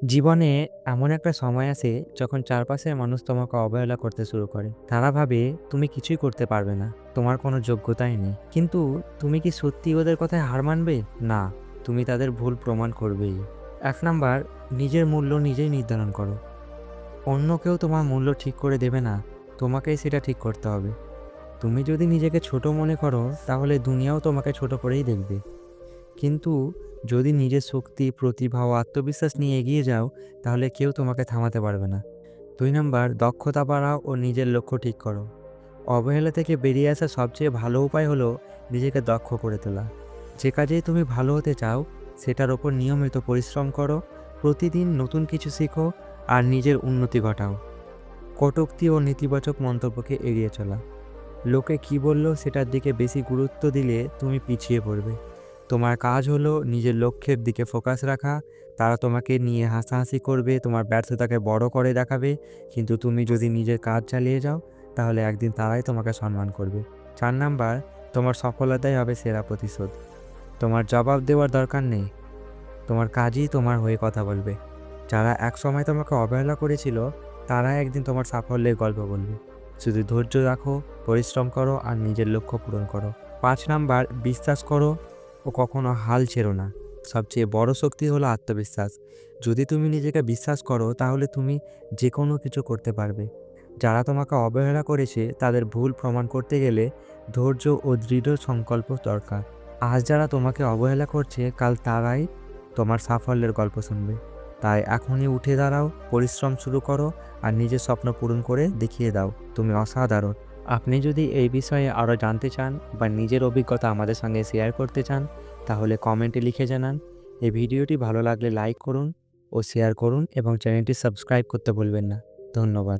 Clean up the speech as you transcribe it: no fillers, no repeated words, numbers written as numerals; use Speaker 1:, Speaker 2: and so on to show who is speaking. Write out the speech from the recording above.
Speaker 1: জীবনে এমন একটা সময় আসে যখন চারপাশের মানুষ তোমাকে অবহেলা করতে শুরু করে। তারা ভাবে তুমি কিছুই করতে পারবে না। তোমার কোনো যোগ্যতাই নেই। কিন্তু তুমি কি সত্যি ওদের কথায় হার মানবে? না, তুমি তাদের ভুল প্রমাণ করবেই। ১ নাম্বার, নিজের মূল্য নিজেই নির্ধারণ করো। অন্য কেউ তোমার মূল্য ঠিক করে দেবে না। তোমাকেই সেটা ঠিক করতে হবে। তুমি যদি নিজেকে ছোট মনে করো তাহলে দুনিয়াও তোমাকে ছোট করেই দেখবে। কিন্তু যদি নিজের শক্তি, প্রতিভা ও আত্মবিশ্বাস নিয়ে এগিয়ে যাও, তাহলে কেউ তোমাকে থামাতে পারবে না। ২ নাম্বার, দক্ষতা বাড়াও ও নিজের লক্ষ্য ঠিক করো। অবহেলা থেকে বেরিয়ে আসার সবচেয়ে ভালো উপায় হলো নিজেকে দক্ষ করে তোলা। যে কাজেই তুমি ভালো হতে চাও, সেটার ওপর নিয়মিত পরিশ্রম করো, প্রতিদিন নতুন কিছু শেখো আর নিজের উন্নতি ঘটাও। কটূক্তি ও নেতিবাচক মন্তব্যকে এড়িয়ে চলা। লোকে কি বলল সেটার দিকে বেশি গুরুত্ব দিলে তুমি পিছিয়ে পড়বে। তোমার কাজ হলো নিজের লক্ষ্যের দিকে ফোকাস রাখা। তারা তোমাকে নিয়ে হাসাহাসি করবে, তোমার ব্যর্থতাকে বড় করে দেখাবে। কিন্তু তুমি যদি নিজের কাজ চালিয়ে যাও, তাহলে একদিন তারাই তোমাকে সম্মান করবে। ৪ নাম্বার, তোমার সফলতাই হবে সেরা প্রতিশোধ। তোমার জবাব দেওয়ার দরকার নেই। তোমার কাজই তোমার হয়ে কথা বলবে। যারা একসময় তোমাকে অবহেলা করেছিল, তারা একদিন তোমার সাফল্যের গল্প বলবে। শুধু ধৈর্য রাখো, পরিশ্রম করো আর নিজের লক্ষ্য পূরণ করো। ৫ নাম্বার, বিশ্বাস করো ও কখনো হাল ছেড়ো না। সবচেয়ে বড় শক্তি হলো আত্মবিশ্বাস। যদি তুমি নিজেকে বিশ্বাস করো, তাহলে তুমি যে কোনো কিছু করতে পারবে। যারা তোমাকে অবহেলা করেছে, তাদের ভুল প্রমাণ করতে গেলে ধৈর্য ও দৃঢ় সংকল্প দরকার। আজ যারা তোমাকে অবহেলা করছে, কাল তারাই তোমার সাফল্যের গল্প শুনবে। তাই এখনই উঠে দাঁড়াও, পরিশ্রম শুরু করো আর নিজের স্বপ্ন পূরণ করে দেখিয়ে দাও তুমি অসাধারণ। আপনি যদি এই বিষয়ে আরও জানতে চান বা নিজের অভিজ্ঞতা আমাদের সঙ্গে শেয়ার করতে চান, তাহলে কমেন্টে লিখে জানান। এই ভিডিওটি ভালো লাগলে লাইক করুন ও শেয়ার করুন এবং চ্যানেলটি সাবস্ক্রাইব করতে ভুলবেন না। ধন্যবাদ।